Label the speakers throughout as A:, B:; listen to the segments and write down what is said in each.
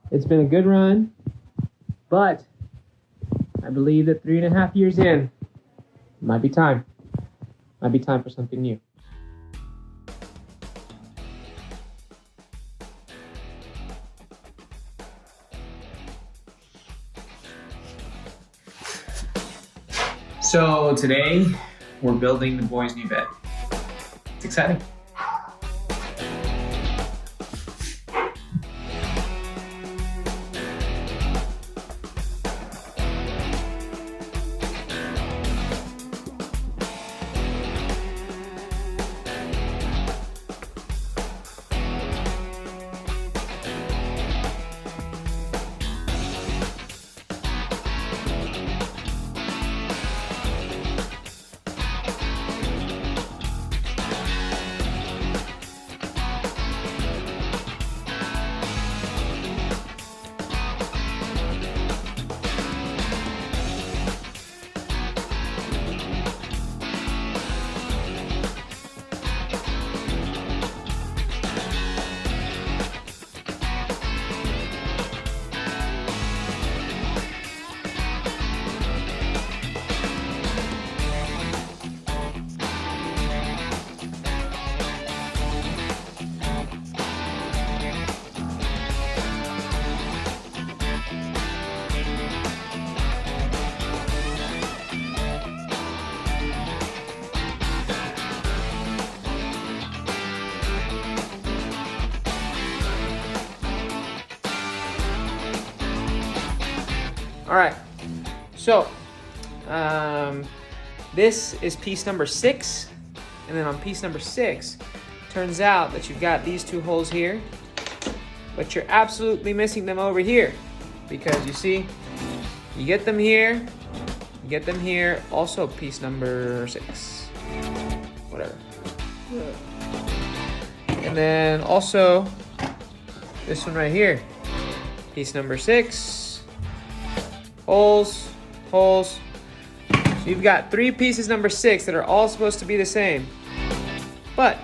A: It's been a good run, but I believe that 3.5 years in, might be time. Might be time for something new. So today, we're building the boys' new bed. It's exciting. All right, so this is piece number 6, and then on piece number 6, turns out that you've got these 2 holes here, but you're absolutely missing them over here, because you see, you get them here, also piece number 6, whatever. And then also this one right here, piece number 6. Holes. So you've got 3 pieces number 6 that are all supposed to be the same. But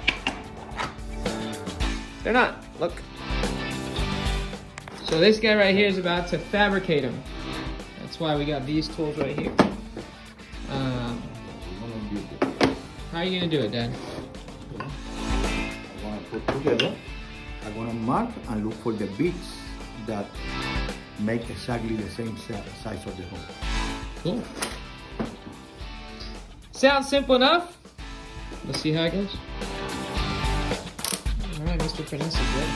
A: they're not. Look. So this guy right here is about to fabricate them. That's why we got these tools right here. How are you gonna do it, Dad?
B: I'm gonna put together. I'm gonna mark and look for the bits that make exactly the same size of the hole.
A: Cool. Sounds simple enough. Let's see how it goes. All right, Mr. Finesse is ready.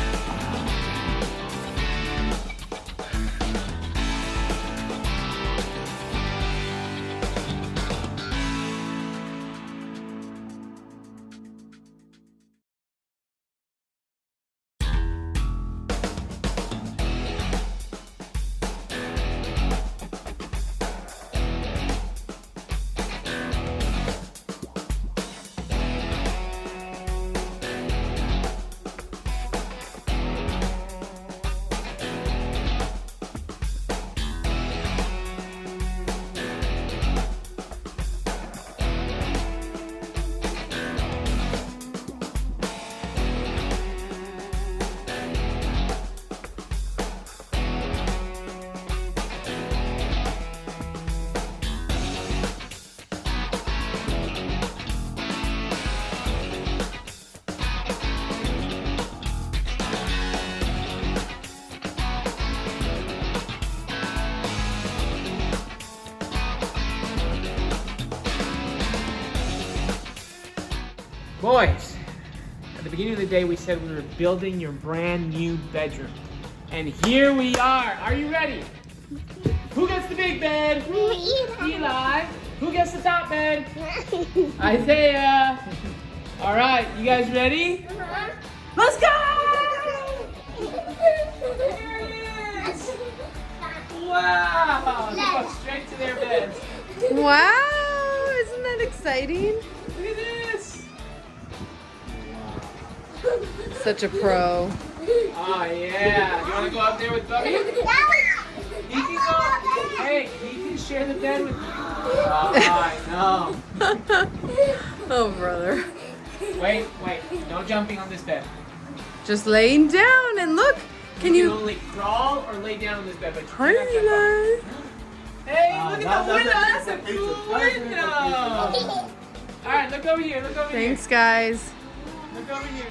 A: Boys, at the beginning of the day we said we were building your brand new bedroom. And here we are. Are you ready? Who gets the big bed? Eli. Who gets the top bed? Isaiah. All right, you guys ready? Let's go! There it is! Wow! They go straight to their beds.
C: Wow! Isn't that exciting?
A: Look at this!
C: Such a pro.
A: Oh yeah! You want to go up there with Bubby? He can go. Hey, he can share the bed with you. Oh, I know.
C: Oh, brother.
A: Wait, no jumping on this bed.
C: Just laying down, and look, Can
A: You
C: you?
A: can only crawl or lay down on this bed, but you
C: Hi,
A: cannot jump up.
C: Eli.
A: Hey, look at the window. That's a
B: picture.
A: cool
B: That's a
A: window.
B: picture.
A: All right, look over here. Look over
C: Thanks, guys.
A: here. Look over here.